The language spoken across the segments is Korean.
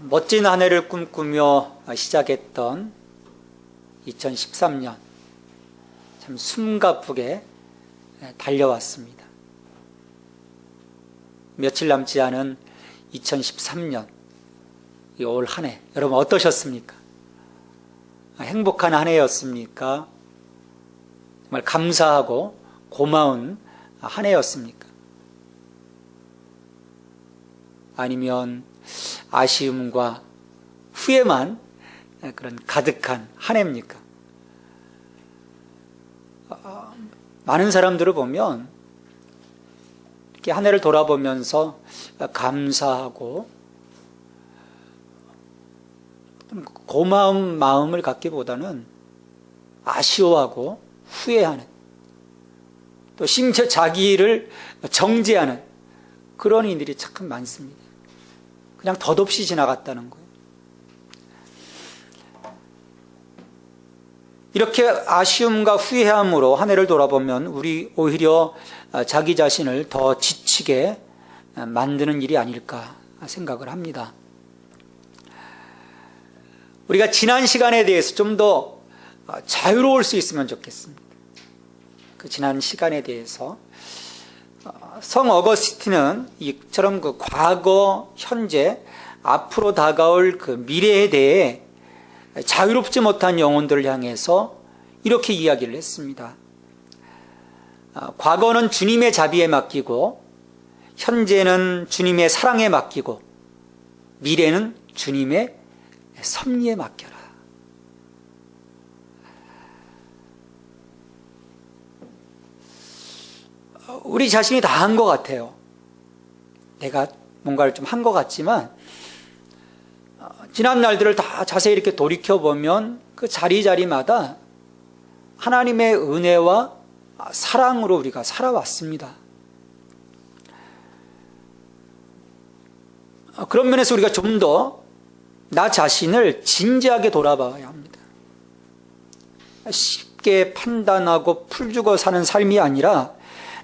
멋진 한 해를 꿈꾸며 시작했던 2013년, 참 숨가쁘게 달려왔습니다. 며칠 남지 않은 2013년, 올 한 해, 여러분 어떠셨습니까? 행복한 한 해였습니까? 정말 감사하고 고마운 한 해였습니까? 아니면 아쉬움과 후회만 그런 가득한 한 해입니까? 많은 사람들을 보면 이렇게 한 해를 돌아보면서 감사하고 고마운 마음을 갖기보다는 아쉬워하고 후회하는, 또 심지어 자기를 정죄하는 그런 일들이 참 많습니다. 그냥 덧없이 지나갔다는 거예요. 이렇게 아쉬움과 후회함으로 한 해를 돌아보면 우리 오히려 자기 자신을 더 지치게 만드는 일이 아닐까 생각을 합니다. 우리가 지난 시간에 대해서 좀 더 자유로울 수 있으면 좋겠습니다. 그 지난 시간에 대해서 성 어거스틴은 이처럼 그 과거, 현재, 앞으로 다가올 그 미래에 대해 자유롭지 못한 영혼들을 향해서 이렇게 이야기를 했습니다. 과거는 주님의 자비에 맡기고, 현재는 주님의 사랑에 맡기고, 미래는 주님의 섭리에 맡겨라. 우리 자신이 다 한 것 같아요. 내가 뭔가를 좀 한 것 같지만 지난 날들을 다 자세히 이렇게 돌이켜보면 그 자리자리마다 하나님의 은혜와 사랑으로 우리가 살아왔습니다. 그런 면에서 우리가 좀 더 나 자신을 진지하게 돌아봐야 합니다. 쉽게 판단하고 풀주고 사는 삶이 아니라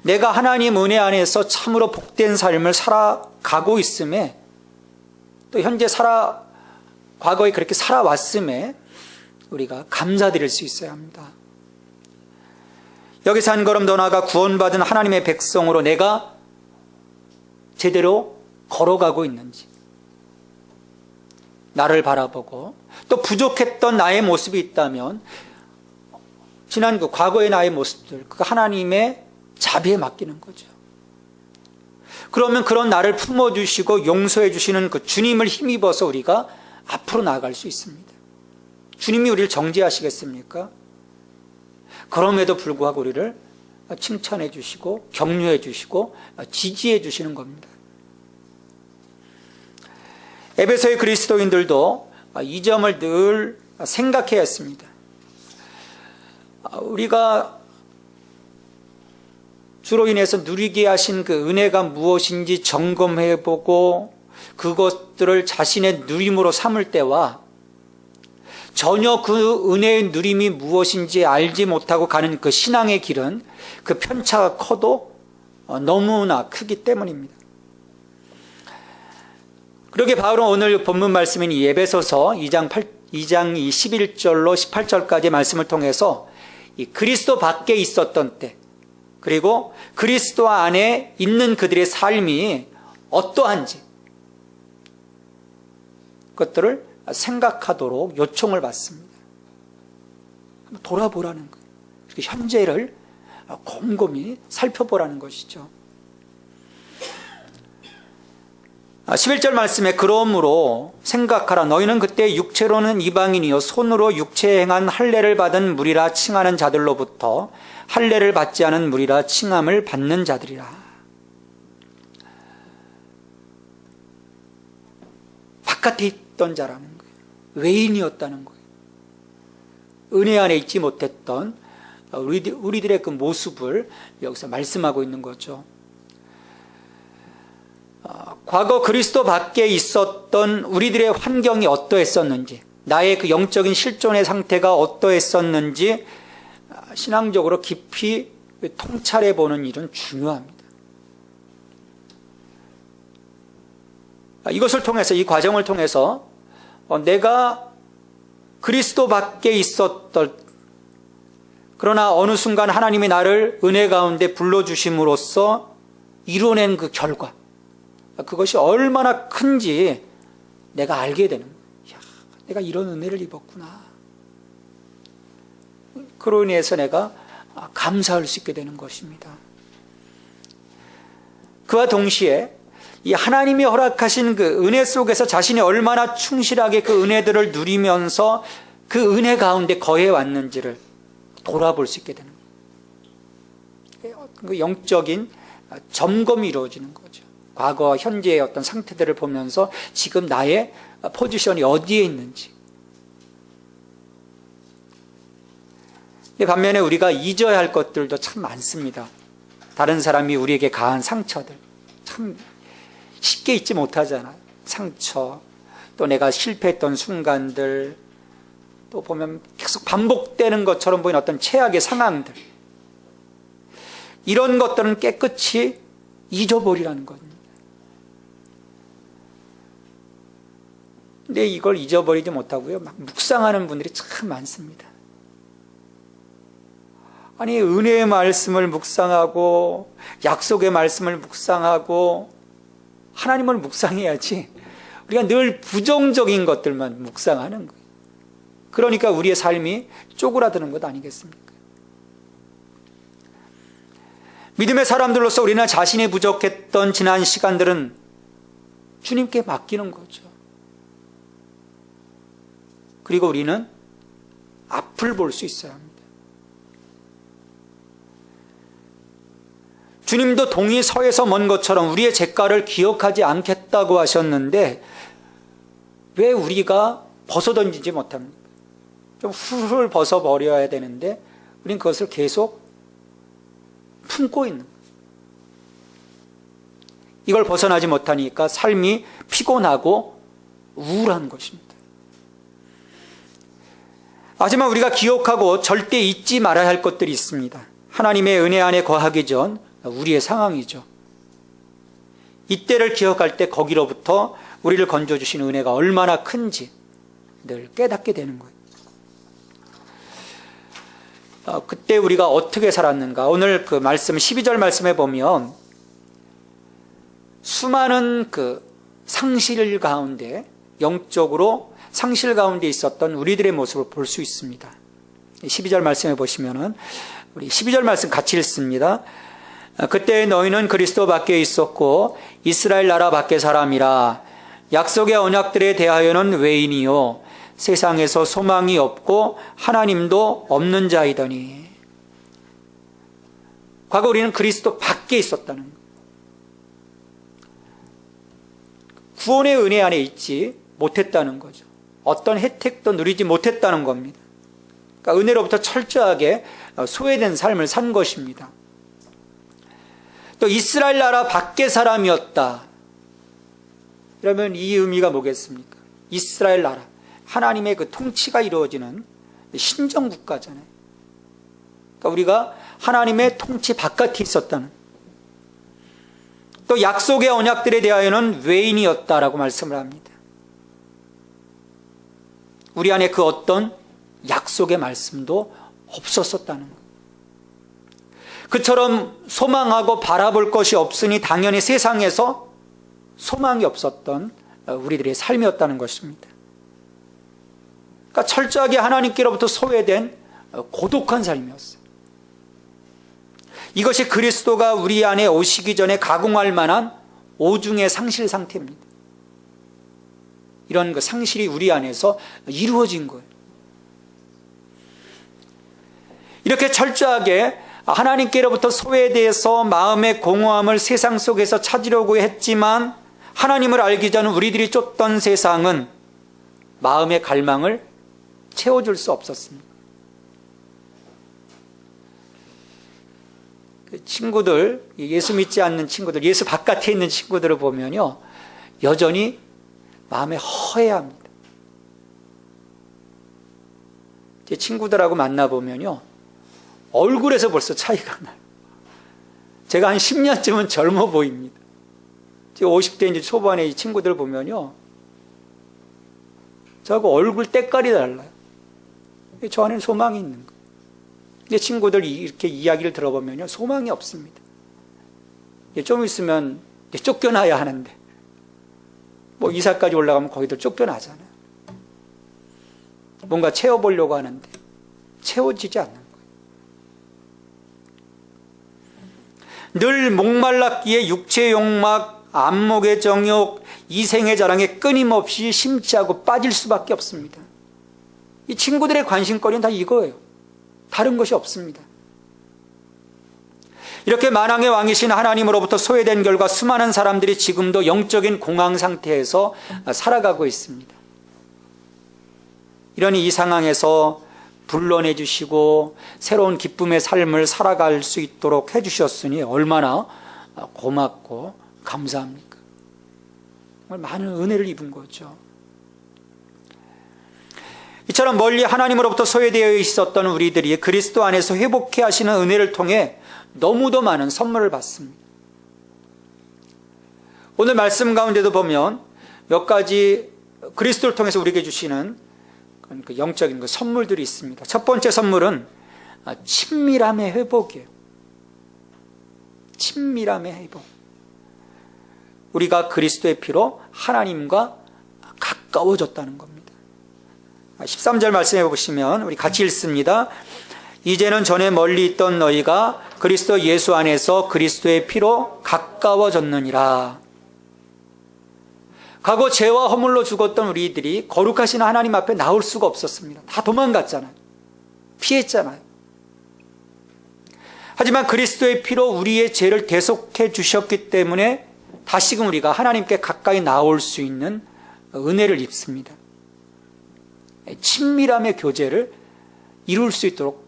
내가 하나님 은혜 안에서 참으로 복된 삶을 살아가고 있음에, 또 현재 과거에 그렇게 살아왔음에 우리가 감사드릴 수 있어야 합니다. 여기서 한 걸음 더 나아가 구원받은 하나님의 백성으로 내가 제대로 걸어가고 있는지 나를 바라보고, 또 부족했던 나의 모습이 있다면 지난 그 과거의 나의 모습들, 그 하나님의 자비에 맡기는 거죠. 그러면 그런 나를 품어주시고 용서해 주시는 그 주님을 힘입어서 우리가 앞으로 나아갈 수 있습니다. 주님이 우리를 정죄하시겠습니까? 그럼에도 불구하고 우리를 칭찬해 주시고 격려해 주시고 지지해 주시는 겁니다. 에베소의 그리스도인들도 이 점을 늘 생각해야 했습니다. 우리가 주로 인해서 누리게 하신 그 은혜가 무엇인지 점검해보고 그것들을 자신의 누림으로 삼을 때와 전혀 그 은혜의 누림이 무엇인지 알지 못하고 가는 그 신앙의 길은 그 편차가 커도 너무나 크기 때문입니다. 그러게 바울은 오늘 본문 말씀인 이 에베소서 2장 11절로 18절까지의 말씀을 통해서 이 그리스도 밖에 있었던 때, 그리고 그리스도 안에 있는 그들의 삶이 어떠한지 그것들을 생각하도록 요청을 받습니다. 돌아보라는 거예요. 현재를 곰곰이 살펴보라는 것이죠. 11절 말씀에 그러므로 생각하라. 너희는 그때 육체로는 이방인이요 손으로 육체에 행한 할례를 받은 무리라 칭하는 자들로부터 할례를 받지 않은 무리라 칭함을 받는 자들이라. 바깥에 있던 자라는 거예요. 외인이었다는 거예요. 은혜 안에 있지 못했던 우리들의 그 모습을 여기서 말씀하고 있는 거죠. 과거 그리스도 밖에 있었던 우리들의 환경이 어떠했었는지, 나의 그 영적인 실존의 상태가 어떠했었는지 신앙적으로 깊이 통찰해 보는 일은 중요합니다. 이것을 통해서, 이 과정을 통해서 내가 그리스도 밖에 있었던, 그러나 어느 순간 하나님이 나를 은혜 가운데 불러주심으로써 이루어낸 그 결과, 그것이 얼마나 큰지 내가 알게 되는 거예요. 야, 내가 이런 은혜를 입었구나. 그로 인해서 내가 감사할 수 있게 되는 것입니다. 그와 동시에 이 하나님이 허락하신 그 은혜 속에서 자신이 얼마나 충실하게 그 은혜들을 누리면서 그 은혜 가운데 거해 왔는지를 돌아볼 수 있게 되는 거예요. 그 영적인 점검이 이루어지는 거죠. 과거와 현재의 어떤 상태들을 보면서 지금 나의 포지션이 어디에 있는지. 반면에 우리가 잊어야 할 것들도 참 많습니다. 다른 사람이 우리에게 가한 상처들 참 쉽게 잊지 못하잖아요. 상처, 또 내가 실패했던 순간들, 또 보면 계속 반복되는 것처럼 보이는 어떤 최악의 상황들, 이런 것들은 깨끗이 잊어버리라는 겁니다. 근데 이걸 잊어버리지 못하고요, 막 묵상하는 분들이 참 많습니다. 아니, 은혜의 말씀을 묵상하고 약속의 말씀을 묵상하고 하나님을 묵상해야지 우리가 늘 부정적인 것들만 묵상하는 거예요. 그러니까 우리의 삶이 쪼그라드는 것 아니겠습니까? 믿음의 사람들로서 우리는 자신이 부족했던 지난 시간들은 주님께 맡기는 거죠. 그리고 우리는 앞을 볼 수 있어야 합니다. 주님도 동이 서에서 먼 것처럼 우리의 죄가를 기억하지 않겠다고 하셨는데 왜 우리가 벗어던지지 못합니까? 좀 훌훌 벗어버려야 되는데 우리는 그것을 계속 품고 있는 거예요. 이걸 벗어나지 못하니까 삶이 피곤하고 우울한 것입니다. 하지만 우리가 기억하고 절대 잊지 말아야 할 것들이 있습니다. 하나님의 은혜 안에 거하기 전 우리의 상황이죠. 이때를 기억할 때 거기로부터 우리를 건져주신 은혜가 얼마나 큰지 늘 깨닫게 되는 거예요. 그때 우리가 어떻게 살았는가. 오늘 그 말씀 12절 말씀에 보면 수많은 그 상실 가운데, 영적으로 상실 가운데 있었던 우리들의 모습을 볼 수 있습니다. 12절 말씀에 보시면은 우리 12절 말씀 같이 읽습니다. 그때 너희는 그리스도 밖에 있었고 이스라엘 나라 밖의 사람이라. 약속의 언약들에 대하여는 외인이요 세상에서 소망이 없고 하나님도 없는 자이더니. 과거 우리는 그리스도 밖에 있었다는 거예요. 구원의 은혜 안에 있지 못했다는 거죠. 어떤 혜택도 누리지 못했다는 겁니다. 그러니까 은혜로부터 철저하게 소외된 삶을 산 것입니다. 또 이스라엘 나라 밖의 사람이었다. 그러면 이 의미가 뭐겠습니까? 이스라엘 나라, 하나님의 그 통치가 이루어지는 신정국가잖아요. 그러니까 우리가 하나님의 통치 바깥에 있었다는. 또 약속의 언약들에 대하여는 외인이었다라고 말씀을 합니다. 우리 안에 그 어떤 약속의 말씀도 없었었다는 거예요. 그처럼 소망하고 바라볼 것이 없으니 당연히 세상에서 소망이 없었던 우리들의 삶이었다는 것입니다. 그러니까 철저하게 하나님께로부터 소외된 고독한 삶이었어요. 이것이 그리스도가 우리 안에 오시기 전에 가공할 만한 오중의 상실 상태입니다. 이런 그 상실이 우리 안에서 이루어진 거예요. 이렇게 철저하게 하나님께로부터 소외돼서 마음의 공허함을 세상 속에서 찾으려고 했지만 하나님을 알기 전 우리들이 쫓던 세상은 마음의 갈망을 채워줄 수 없었습니다. 그 친구들, 예수 믿지 않는 친구들, 예수 바깥에 있는 친구들을 보면요, 여전히 마음에 허해합니다. 제 친구들하고 만나보면요, 얼굴에서 벌써 차이가 나요. 제가 한 10년쯤은 젊어 보입니다. 50대 이제 초반에 이 친구들 보면요, 저하고 얼굴 때깔이 달라요. 저 안에는 소망이 있는 거예요. 근데 친구들 이렇게 이야기를 들어보면요, 소망이 없습니다. 좀 있으면 쫓겨나야 하는데, 뭐 이사까지 올라가면 거기들 쫓겨나잖아요. 뭔가 채워보려고 하는데 채워지지 않는 거예요. 늘 목말랐기에 육체의 욕망, 안목의 정욕, 이생의 자랑에 끊임없이 심취하고 빠질 수밖에 없습니다. 이 친구들의 관심거리는 다 이거예요. 다른 것이 없습니다. 이렇게 만왕의 왕이신 하나님으로부터 소외된 결과 수많은 사람들이 지금도 영적인 공황 상태에서 살아가고 있습니다. 이러니 이 상황에서 불러내 주시고 새로운 기쁨의 삶을 살아갈 수 있도록 해주셨으니 얼마나 고맙고 감사합니까? 정말 많은 은혜를 입은 거죠. 이처럼 멀리 하나님으로부터 소외되어 있었던 우리들이 그리스도 안에서 회복해 하시는 은혜를 통해 너무도 많은 선물을 받습니다. 오늘 말씀 가운데도 보면 몇 가지 그리스도를 통해서 우리에게 주시는 그 영적인 그 선물들이 있습니다. 첫 번째 선물은 친밀함의 회복이에요. 친밀함의 회복. 우리가 그리스도의 피로 하나님과 가까워졌다는 겁니다. 13절 말씀해 보시면 우리 같이 읽습니다. 이제는 전에 멀리 있던 너희가 그리스도 예수 안에서 그리스도의 피로 가까워졌느니라. 과거 죄와 허물로 죽었던 우리들이 거룩하신 하나님 앞에 나올 수가 없었습니다. 다 도망갔잖아요. 피했잖아요. 하지만 그리스도의 피로 우리의 죄를 대속해 주셨기 때문에 다시금 우리가 하나님께 가까이 나올 수 있는 은혜를 입습니다. 친밀함의 교제를 이룰 수 있도록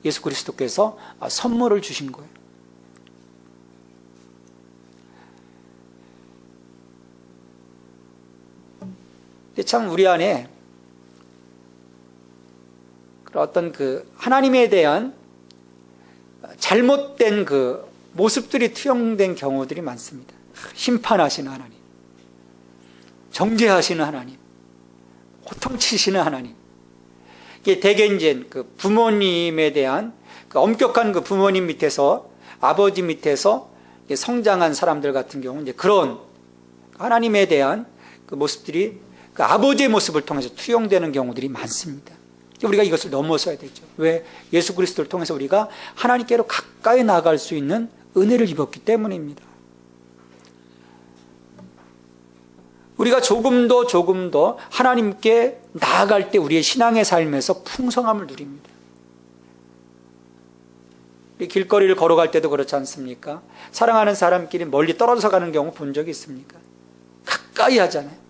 예수 그리스도께서 선물을 주신 거예요. 근데 참 우리 안에 어떤 그 하나님에 대한 잘못된 그 모습들이 투영된 경우들이 많습니다. 심판하시는 하나님, 정죄하시는 하나님, 호통치시는 하나님. 이게 대개 이제 그 부모님에 대한 그 엄격한 그 부모님 밑에서 아버지 밑에서 성장한 사람들 같은 경우 이제 그런 하나님에 대한 그 모습들이 그 아버지의 모습을 통해서 투영되는 경우들이 많습니다. 우리가 이것을 넘어서야 되죠. 왜? 예수 그리스도를 통해서 우리가 하나님께로 가까이 나아갈 수 있는 은혜를 입었기 때문입니다. 우리가 조금 더 하나님께 나아갈 때 우리의 신앙의 삶에서 풍성함을 누립니다. 길거리를 걸어갈 때도 그렇지 않습니까? 사랑하는 사람끼리 멀리 떨어져 가는 경우 본 적이 있습니까? 가까이 하잖아요.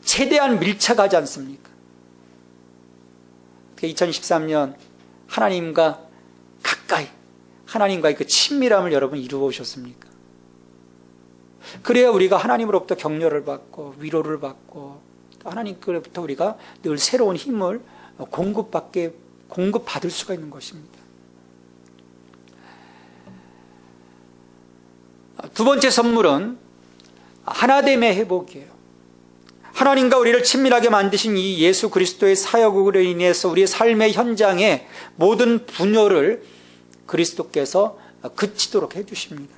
최대한 밀착하지 않습니까? 2023년 하나님과 가까이, 하나님과의 그 친밀함을 여러분 이루어 오셨습니까? 그래야 우리가 하나님으로부터 격려를 받고 위로를 받고 하나님께로부터 우리가 늘 새로운 힘을 공급받을 수가 있는 것입니다. 두 번째 선물은 하나됨의 회복이에요. 하나님과 우리를 친밀하게 만드신 이 예수 그리스도의 사역으로 인해서 우리의 삶의 현장에 모든 분열을 그리스도께서 그치도록 해주십니다.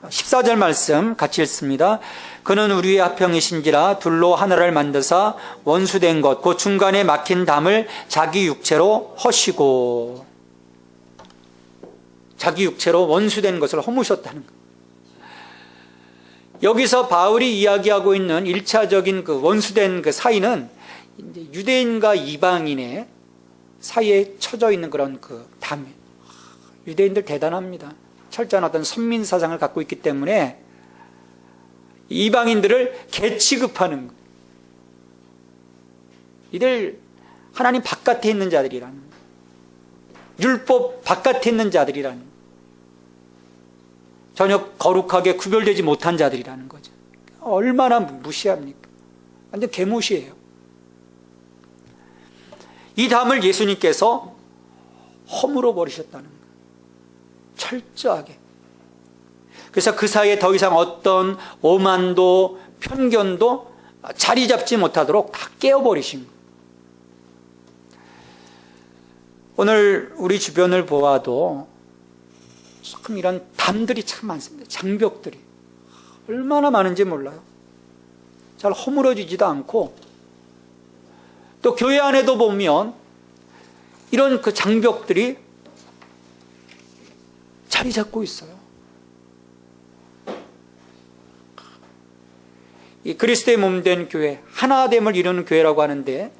14절 말씀 같이 읽습니다. 그는 우리의 합형이신지라 둘로 하나를 만드사 원수된 것 그 중간에 막힌 담을 자기 육체로 허시고, 자기 육체로 원수된 것을 허무셨다는 것. 여기서 바울이 이야기하고 있는 1차적인 그 원수된 그 사이는 유대인과 이방인의 사이에 처져 있는 그런 그 담. 유대인들 대단합니다. 철저한 어떤 선민 사상을 갖고 있기 때문에 이방인들을 개취급하는 거예요. 이들 하나님 바깥에 있는 자들이라는 거예요. 율법 바깥에 있는 자들이라는 거예요. 전혀 거룩하게 구별되지 못한 자들이라는 거죠. 얼마나 무시합니까? 완전 개무시해요. 이 담을 예수님께서 허물어 버리셨다는 거예요. 철저하게. 그래서 그 사이에 더 이상 어떤 오만도 편견도 자리 잡지 못하도록 다 깨어버리신 거예요. 오늘 우리 주변을 보아도 참 이런 담들이 참 많습니다. 장벽들이 얼마나 많은지 몰라요. 잘 허물어지지도 않고, 또 교회 안에도 보면 이런 그 장벽들이 자리 잡고 있어요. 이 그리스도의 몸된 교회, 하나됨을 이루는 교회라고 하는데,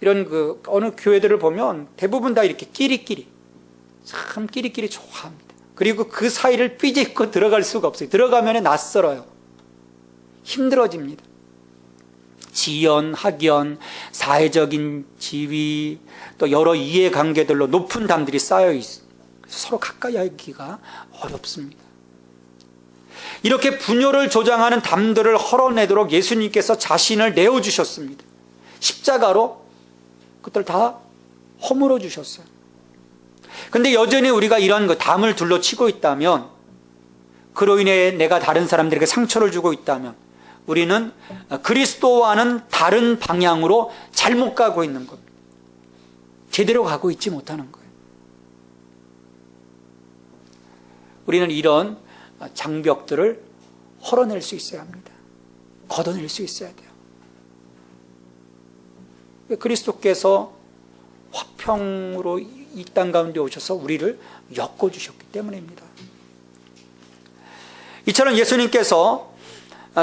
이런 그 어느 교회들을 보면 대부분 다 이렇게 끼리끼리, 참 끼리끼리 좋아합니다. 그리고 그 사이를 삐집고 들어갈 수가 없어요. 들어가면 낯설어요. 힘들어집니다. 지연, 학연, 사회적인 지위, 또 여러 이해관계들로 높은 담들이 쌓여 있어요. 서로 가까이 하기가 어렵습니다. 이렇게 분열을 조장하는 담들을 헐어내도록 예수님께서 자신을 내어주셨습니다. 십자가로 그것들 다 허물어 주셨어요. 근데 여전히 우리가 이런 그 담을 둘러치고 있다면, 그로 인해 내가 다른 사람들에게 상처를 주고 있다면, 우리는 그리스도와는 다른 방향으로 잘못 가고 있는 겁니다. 제대로 가고 있지 못하는 거예요. 우리는 이런 장벽들을 헐어낼 수 있어야 합니다. 걷어낼 수 있어야 돼요. 그리스도께서 화평으로 이 땅 가운데 오셔서 우리를 엮어주셨기 때문입니다. 이처럼 예수님께서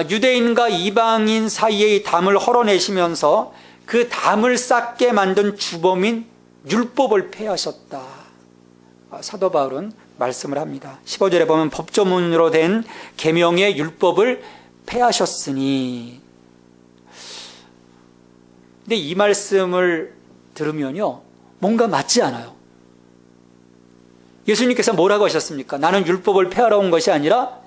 유대인과 이방인 사이의 담을 헐어내시면서 그 담을 쌓게 만든 주범인 율법을 폐하셨다. 사도 바울은 말씀을 합니다. 15절에 보면 법조문으로 된 계명의 율법을 폐하셨으니. 근데 이 말씀을 들으면요, 뭔가 맞지 않아요. 예수님께서 뭐라고 하셨습니까? 나는 율법을 폐하러 온 것이 아니라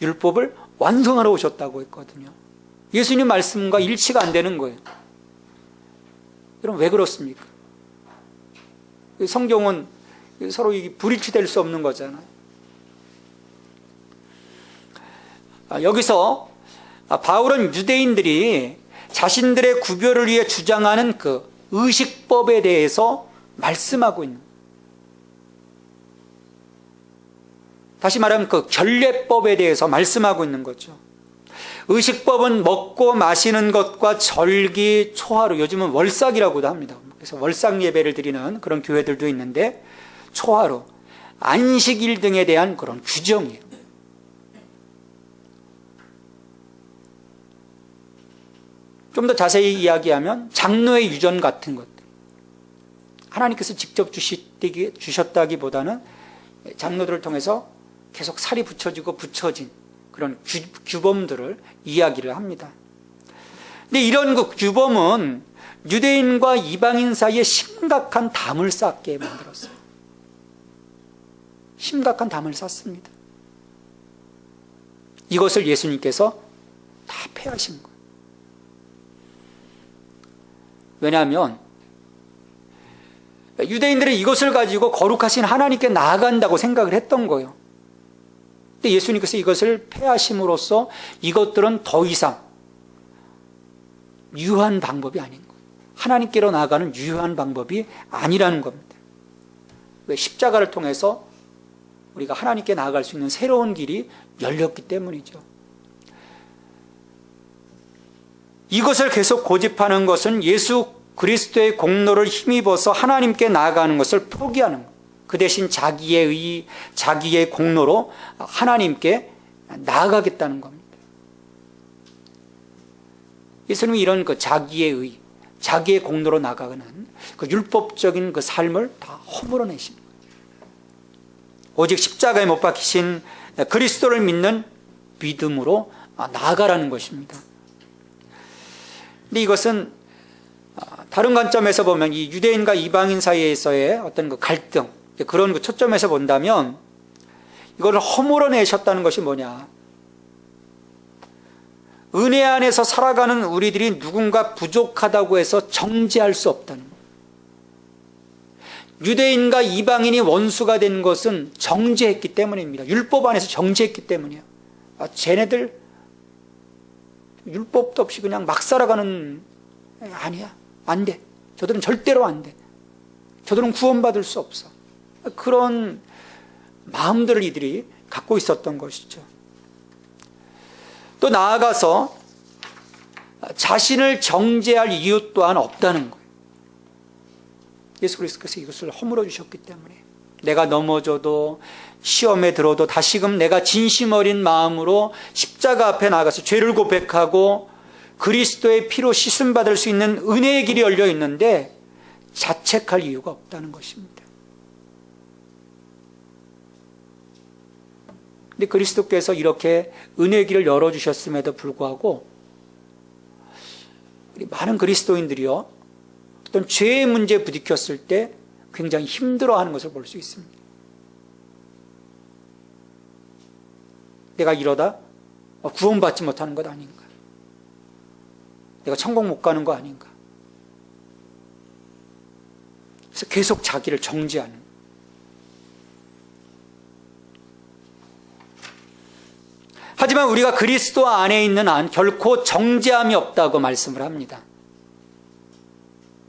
율법을 완성하러 오셨다고 했거든요. 예수님 말씀과 일치가 안 되는 거예요. 여러분, 왜 그렇습니까? 성경은 서로 불일치될 수 없는 거잖아요. 여기서 바울은 유대인들이 자신들의 구별을 위해 주장하는 그 의식법에 대해서 말씀하고 있는 거예요. 다시 말하면 그 결례법에 대해서 말씀하고 있는 거죠. 의식법은 먹고 마시는 것과 절기, 초하루, 요즘은 월삭이라고도 합니다. 그래서 월삭 예배를 드리는 그런 교회들도 있는데, 초하루, 안식일 등에 대한 그런 규정이에요. 좀 더 자세히 이야기하면 장로의 유전 같은 것들, 하나님께서 직접 주셨다기보다는 장로들을 통해서 계속 살이 붙여지고 붙여진 그런 규범들을 이야기를 합니다. 근데 이런 그 규범은 유대인과 이방인 사이에 심각한 담을 쌓게 만들었어요. 심각한 담을 쌓습니다. 이것을 예수님께서 다 폐하신 거예요. 왜냐하면 유대인들은 이것을 가지고 거룩하신 하나님께 나아간다고 생각을 했던 거예요. 근데 예수님께서 이것을 폐하심으로써 이것들은 더 이상 유효한 방법이 아닌 거예요. 하나님께로 나아가는 유효한 방법이 아니라는 겁니다. 왜? 십자가를 통해서 우리가 하나님께 나아갈 수 있는 새로운 길이 열렸기 때문이죠. 이것을 계속 고집하는 것은 예수 그리스도의 공로를 힘입어서 하나님께 나아가는 것을 포기하는 거예요. 그 대신 자기의 의, 자기의 공로로 하나님께 나아가겠다는 겁니다. 예수님이 이런 그 자기의 의, 자기의 공로로 나아가는 그 율법적인 그 삶을 다 허물어내십니다. 오직 십자가에 못 박히신 그리스도를 믿는 믿음으로 나아가라는 것입니다. 근데 이것은 다른 관점에서 보면 이 유대인과 이방인 사이에서의 어떤 그 갈등, 그런 그 초점에서 본다면 이걸 허물어내셨다는 것이 뭐냐? 은혜 안에서 살아가는 우리들이 누군가 부족하다고 해서 정죄할 수 없다는 거예요. 유대인과 이방인이 원수가 된 것은 정죄했기 때문입니다. 율법 안에서 정죄했기 때문이에요. 쟤네들 율법도 없이 그냥 막 살아가는, 아니야, 안 돼. 저들은 절대로 안 돼. 저들은 구원받을 수 없어. 그런 마음들을 이들이 갖고 있었던 것이죠. 또 나아가서 자신을 정죄할 이유 또한 없다는 거예요. 예수 그리스도께서 이것을 허물어 주셨기 때문에 내가 넘어져도 시험에 들어도 다시금 내가 진심 어린 마음으로 십자가 앞에 나가서 죄를 고백하고 그리스도의 피로 씻음받을 수 있는 은혜의 길이 열려 있는데 자책할 이유가 없다는 것입니다. 근데 그리스도께서 이렇게 은혜의 길을 열어주셨음에도 불구하고 우리 많은 그리스도인들이요, 어떤 죄의 문제에 부딪혔을 때 굉장히 힘들어하는 것을 볼 수 있습니다. 내가 이러다 구원받지 못하는 것 아닌가? 내가 천국 못 가는 거 아닌가? 그래서 계속 자기를 정죄하는. 하지만 우리가 그리스도 안에 있는 한 결코 정죄함이 없다고 말씀을 합니다.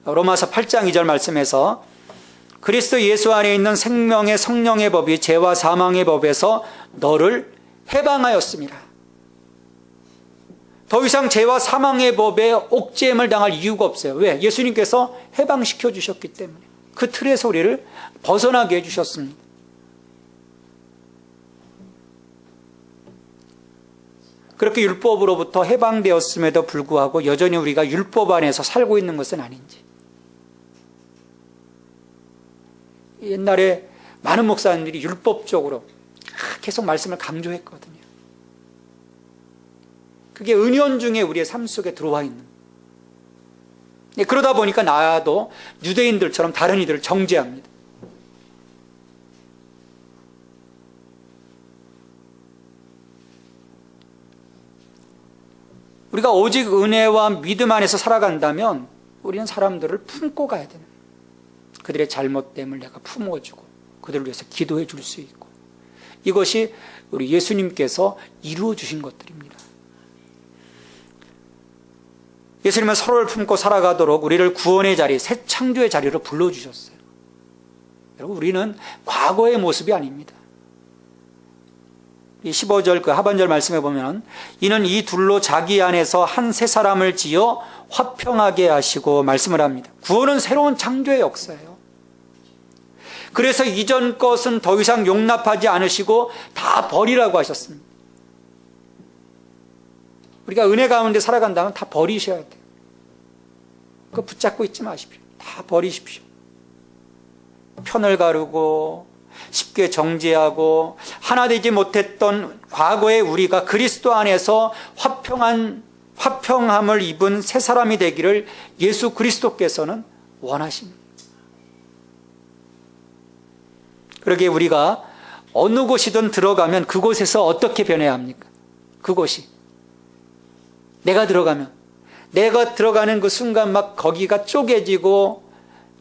로마서 8장 2절 말씀에서 그리스도 예수 안에 있는 생명의 성령의 법이 죄와 사망의 법에서 너를 해방하였습니다. 더 이상 죄와 사망의 법에 옥죄임을 당할 이유가 없어요. 왜? 예수님께서 해방시켜 주셨기 때문에. 그 틀에서 우리를 벗어나게 해주셨습니다. 그렇게 율법으로부터 해방되었음에도 불구하고 여전히 우리가 율법 안에서 살고 있는 것은 아닌지. 옛날에 많은 목사님들이 율법적으로 계속 말씀을 강조했거든요. 그게 은연중에 우리의 삶 속에 들어와 있는. 그러다 보니까 나도 유대인들처럼 다른 이들을 정죄합니다. 우리가 오직 은혜와 믿음 안에서 살아간다면 우리는 사람들을 품고 가야 되는, 그들의 잘못됨을 내가 품어주고 그들을 위해서 기도해 줄 수 있고, 이것이 우리 예수님께서 이루어 주신 것들입니다. 예수님은 서로를 품고 살아가도록 우리를 구원의 자리, 새 창조의 자리로 불러주셨어요. 여러분, 우리는 과거의 모습이 아닙니다. 이 15절 그 하반절 말씀에 보면 이는 이 둘로 자기 안에서 한 새 사람을 지어 화평하게 하시고 말씀을 합니다. 구원은 새로운 창조의 역사예요. 그래서 이전 것은 더 이상 용납하지 않으시고 다 버리라고 하셨습니다. 우리가 은혜 가운데 살아간다면 다 버리셔야 돼요. 그거 붙잡고 있지 마십시오. 다 버리십시오. 편을 가르고 쉽게 정죄하고 하나 되지 못했던 과거의 우리가 그리스도 안에서 화평함을 입은 새 사람이 되기를 예수 그리스도께서는 원하십니다. 그러기에 우리가 어느 곳이든 들어가면 그곳에서 어떻게 변해야 합니까? 그곳이. 내가 들어가는 그 순간 막 거기가 쪼개지고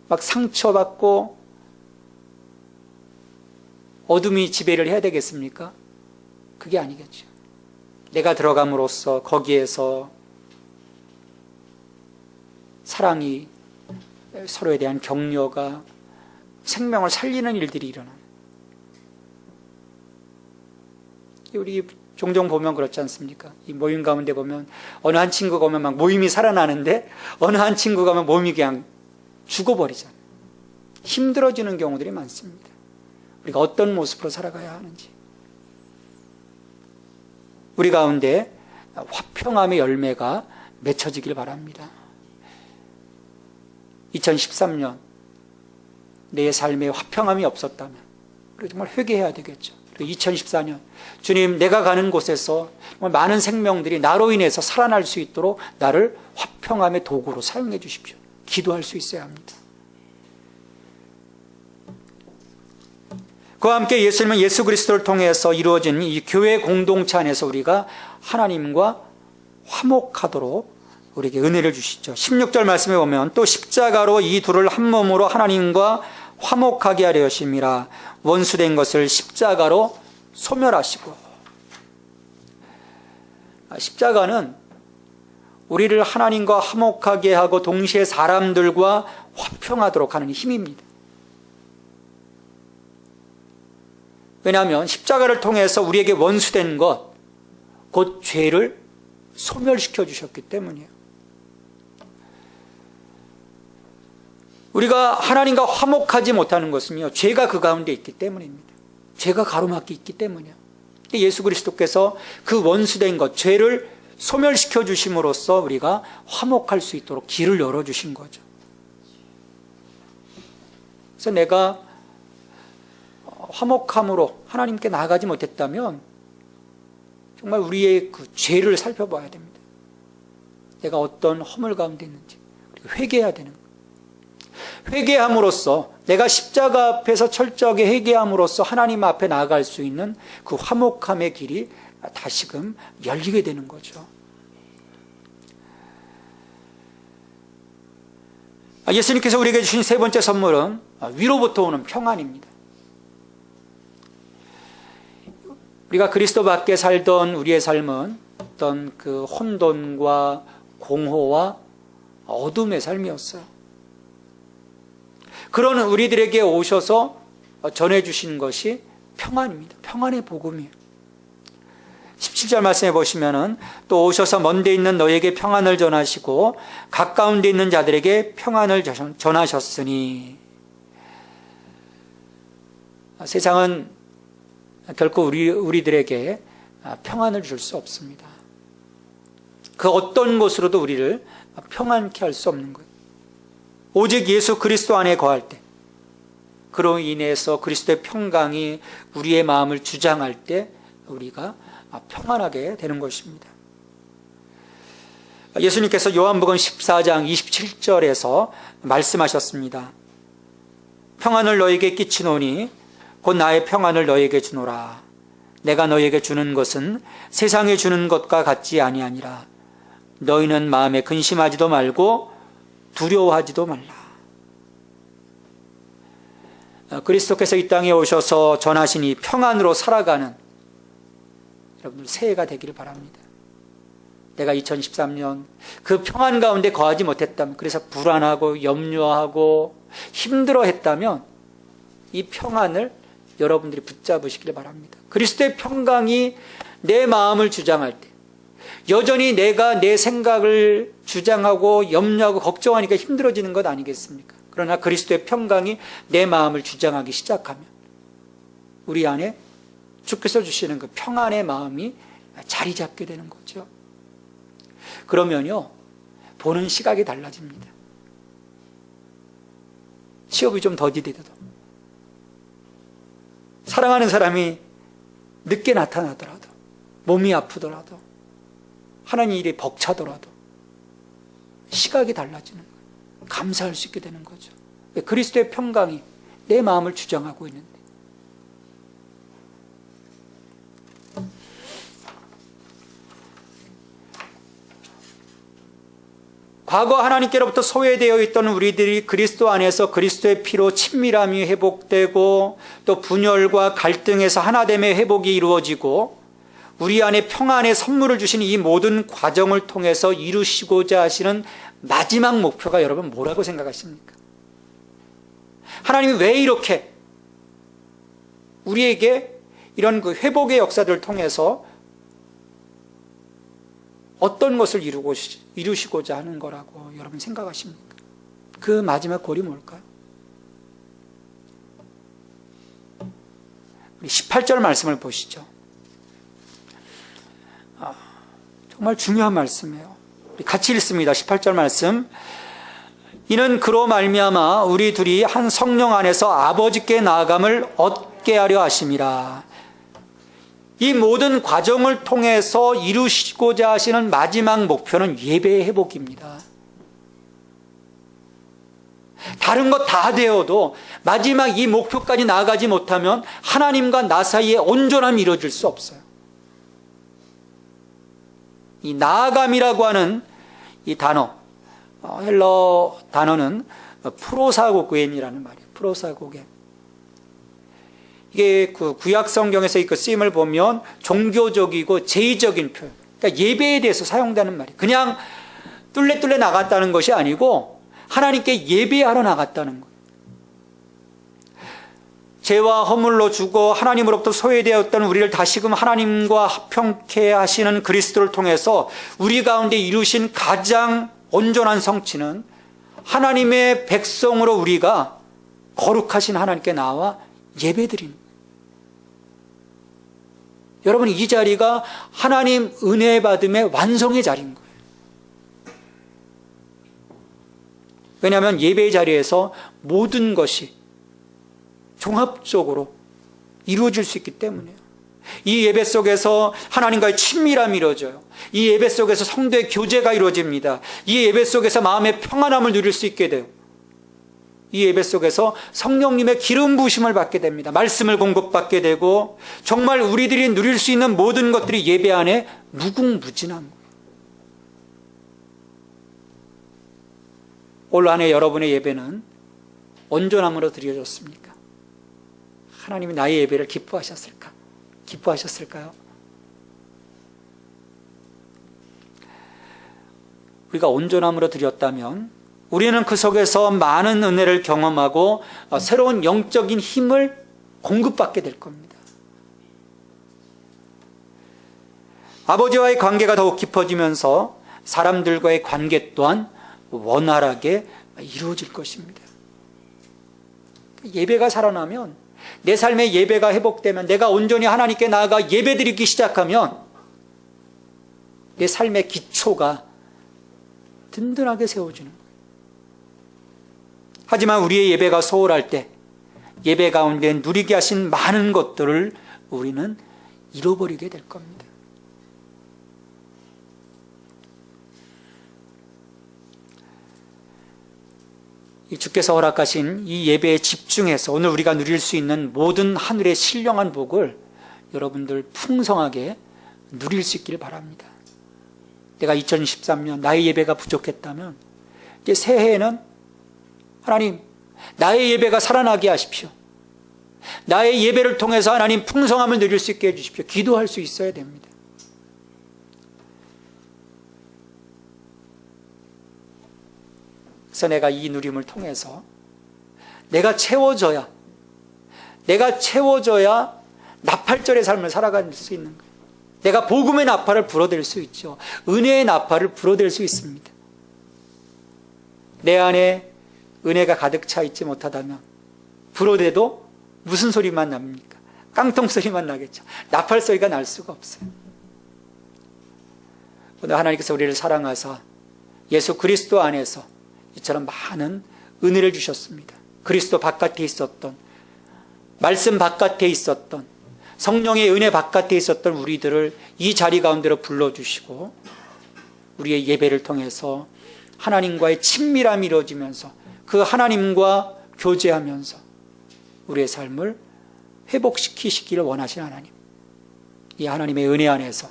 막 상처받고 어둠이 지배를 해야 되겠습니까? 그게 아니겠죠. 내가 들어감으로써 거기에서 사랑이, 서로에 대한 격려가, 생명을 살리는 일들이 일어나요. 우리 종종 보면 그렇지 않습니까? 이 모임 가운데 보면 어느 한 친구가 오면 막 모임이 살아나는데 어느 한 친구가 오면 몸이 그냥 죽어버리잖아요. 힘들어지는 경우들이 많습니다. 우리가 어떤 모습으로 살아가야 하는지. 우리 가운데 화평함의 열매가 맺혀지길 바랍니다. 2013년 내 삶에 화평함이 없었다면 우리 정말 회개해야 되겠죠. 그리고 2014년 주님, 내가 가는 곳에서 많은 생명들이 나로 인해서 살아날 수 있도록 나를 화평함의 도구로 사용해 주십시오. 기도할 수 있어야 합니다. 그와 함께 예수님은 예수 그리스도를 통해서 이루어진 이 교회 공동체 안에서 우리가 하나님과 화목하도록 우리에게 은혜를 주시죠. 16절 말씀에 보면 또 십자가로 이 둘을 한 몸으로 하나님과 화목하게 하려 하심이라. 원수된 것을 십자가로 소멸하시고. 십자가는 우리를 하나님과 화목하게 하고 동시에 사람들과 화평하도록 하는 힘입니다. 왜냐하면 십자가를 통해서 우리에게 원수된 것, 곧 죄를 소멸시켜 주셨기 때문이에요. 우리가 하나님과 화목하지 못하는 것은요, 죄가 그 가운데 있기 때문입니다. 죄가 가로막기 있기 때문이에요. 예수 그리스도께서 그 원수된 것, 죄를 소멸시켜 주심으로써 우리가 화목할 수 있도록 길을 열어주신 거죠. 그래서 내가 화목함으로 하나님께 나아가지 못했다면 정말 우리의 그 죄를 살펴봐야 됩니다. 내가 어떤 허물 가운데 있는지 회개해야 되는 거예요. 회개함으로써, 내가 십자가 앞에서 철저하게 회개함으로써 하나님 앞에 나아갈 수 있는 그 화목함의 길이 다시금 열리게 되는 거죠. 예수님께서 우리에게 주신 세 번째 선물은 위로부터 오는 평안입니다. 우리가 그리스도 밖에 살던 우리의 삶은 어떤 그 혼돈과 공허와 어둠의 삶이었어요. 그런 우리들에게 오셔서 전해주신 것이 평안입니다. 평안의 복음이에요. 17절 말씀해 보시면은 또 오셔서 먼데 있는 너에게 평안을 전하시고 가까운 데 있는 자들에게 평안을 전하셨으니. 세상은 결코 우리들에게 평안을 줄 수 없습니다. 그 어떤 것으로도 우리를 평안케 할 수 없는 거예요. 오직 예수 그리스도 안에 거할 때, 그로 인해서 그리스도의 평강이 우리의 마음을 주장할 때 우리가 평안하게 되는 것입니다. 예수님께서 요한복음 14장 27절에서 말씀하셨습니다. 평안을 너에게 끼치노니 곧 나의 평안을 너에게 주노라. 내가 너에게 주는 것은 세상에 주는 것과 같지 아니하니라. 너희는 마음에 근심하지도 말고 두려워하지도 말라. 그리스도께서 이 땅에 오셔서 전하신 이 평안으로 살아가는 여러분들 새해가 되기를 바랍니다. 내가 2013년 그 평안 가운데 거하지 못했다면, 그래서 불안하고 염려하고 힘들어했다면 이 평안을 여러분들이 붙잡으시길 바랍니다. 그리스도의 평강이 내 마음을 주장할 때, 여전히 내가 내 생각을 주장하고 염려하고 걱정하니까 힘들어지는 것 아니겠습니까? 그러나 그리스도의 평강이 내 마음을 주장하기 시작하면 우리 안에 주께서 주시는 그 평안의 마음이 자리 잡게 되는 거죠. 그러면요, 보는 시각이 달라집니다. 취업이 좀 더디더라도, 사랑하는 사람이 늦게 나타나더라도, 몸이 아프더라도, 하나님 일이 벅차더라도 시각이 달라지는 거예요. 감사할 수 있게 되는 거죠. 그리스도의 평강이 내 마음을 주장하고 있는데, 과거 하나님께로부터 소외되어 있던 우리들이 그리스도 안에서 그리스도의 피로 친밀함이 회복되고, 또 분열과 갈등에서 하나됨의 회복이 이루어지고, 우리 안에 평안의 선물을 주신 이 모든 과정을 통해서 이루시고자 하시는 마지막 목표가 여러분 뭐라고 생각하십니까? 하나님이 왜 이렇게 우리에게 이런 그 회복의 역사들을 통해서 어떤 것을 이루시고자 하는 거라고 여러분 생각하십니까? 그 마지막 골이 뭘까요? 우리 18절 말씀을 보시죠. 정말 중요한 말씀이에요. 우리 같이 읽습니다. 18절 말씀. 이는 그로 말미암아 우리 둘이 한 성령 안에서 아버지께 나아감을 얻게 하려 하심이라. 이 모든 과정을 통해서 이루시고자 하시는 마지막 목표는 예배의 회복입니다. 다른 것 다 되어도 마지막 이 목표까지 나아가지 못하면 하나님과 나 사이에 온전함이 이루어질 수 없어요. 이 나아감이라고 하는 이 단어, 헬러 단어는 프로사고구엔이라는 말이에요. 프로사고게. 이게 그 구약 성경에서 그 쓰임을 보면 종교적이고 제의적인 표현. 그러니까 예배에 대해서 사용되는 말이에요. 그냥 뚫레뚫레 나갔다는 것이 아니고 하나님께 예배하러 나갔다는 거예요. 죄와 허물로 죽어 하나님으로부터 소외되었던 우리를 다시금 하나님과 합평케 하시는 그리스도를 통해서 우리 가운데 이루신 가장 온전한 성취는 하나님의 백성으로 우리가 거룩하신 하나님께 나와 예배드리는 거예요. 여러분, 이 자리가 하나님 은혜 받음의 완성의 자리인 거예요. 왜냐하면 예배의 자리에서 모든 것이 종합적으로 이루어질 수 있기 때문이에요. 이 예배 속에서 하나님과의 친밀함이 이루어져요. 이 예배 속에서 성도의 교제가 이루어집니다. 이 예배 속에서 마음의 평안함을 누릴 수 있게 돼요. 이 예배 속에서 성령님의 기름 부으심을 받게 됩니다. 말씀을 공급받게 되고 정말 우리들이 누릴 수 있는 모든 것들이 예배 안에 무궁무진한 거예요. 올 한 해 여러분의 예배는 온전함으로 드려졌습니까? 하나님이 나의 예배를 기뻐하셨을까? 기뻐하셨을까요? 우리가 온전함으로 드렸다면 우리는 그 속에서 많은 은혜를 경험하고 새로운 영적인 힘을 공급받게 될 겁니다. 아버지와의 관계가 더욱 깊어지면서 사람들과의 관계 또한 원활하게 이루어질 것입니다. 예배가 살아나면, 내 삶의 예배가 회복되면, 내가 온전히 하나님께 나아가 예배드리기 시작하면 내 삶의 기초가 든든하게 세워지는 거예요. 하지만 우리의 예배가 소홀할 때 예배 가운데 누리게 하신 많은 것들을 우리는 잃어버리게 될 겁니다. 주께서 허락하신 이 예배에 집중해서 오늘 우리가 누릴 수 있는 모든 하늘의 신령한 복을 여러분들 풍성하게 누릴 수 있기를 바랍니다. 내가 2013년 나의 예배가 부족했다면 이제 새해에는 하나님, 나의 예배가 살아나게 하십시오. 나의 예배를 통해서 하나님 풍성함을 누릴 수 있게 해주십시오. 기도할 수 있어야 됩니다. 그래서 내가 이 누림을 통해서 내가 채워져야 나팔절의 삶을 살아갈 수 있는 거예요. 내가 복음의 나팔을 불어댈 수 있죠. 은혜의 나팔을 불어댈 수 있습니다. 내 안에 은혜가 가득 차 있지 못하다면 불어대도 무슨 소리만 납니까? 깡통 소리만 나겠죠. 나팔 소리가 날 수가 없어요. 오늘 하나님께서 우리를 사랑하사 예수 그리스도 안에서 이처럼 많은 은혜를 주셨습니다. 그리스도 바깥에 있었던, 말씀 바깥에 있었던, 성령의 은혜 바깥에 있었던 우리들을 이 자리 가운데로 불러주시고 우리의 예배를 통해서 하나님과의 친밀함이 이루어지면서 그 하나님과 교제하면서 우리의 삶을 회복시키시기를 원하신 하나님, 이 하나님의 은혜 안에서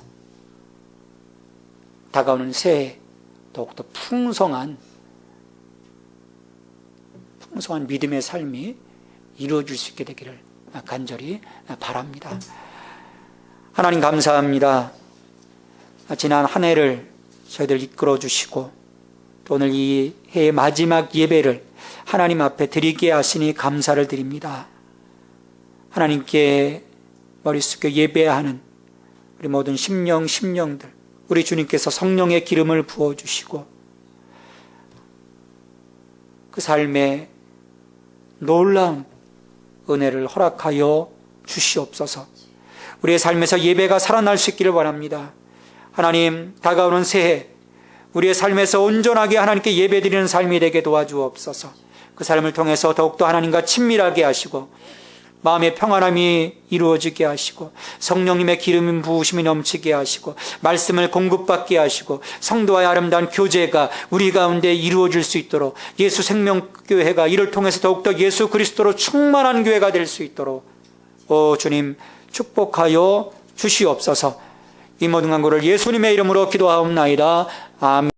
다가오는 새해 더욱더 풍성한 믿음의 삶이 이루어질 수 있게 되기를 간절히 바랍니다. 하나님 감사합니다. 지난 한 해를 저희들 이끌어 주시고 또 오늘 이 해의 마지막 예배를 하나님 앞에 드리게 하시니 감사를 드립니다. 하나님께 머리 숙여 예배하는 우리 모든 심령들, 우리 주님께서 성령의 기름을 부어주시고 그 삶에 놀라운 은혜를 허락하여 주시옵소서. 우리의 삶에서 예배가 살아날 수 있기를 바랍니다. 하나님, 다가오는 새해 우리의 삶에서 온전하게 하나님께 예배드리는 삶이 되게 도와주옵소서. 그 삶을 통해서 더욱더 하나님과 친밀하게 하시고 마음의 평안함이 이루어지게 하시고 성령님의 기름 부으심이 넘치게 하시고 말씀을 공급받게 하시고 성도와의 아름다운 교제가 우리 가운데 이루어질 수 있도록 예수 생명교회가 이를 통해서 더욱더 예수 그리스도로 충만한 교회가 될 수 있도록 주님 축복하여 주시옵소서. 이 모든 간구를 예수님의 이름으로 기도하옵나이다. 아멘.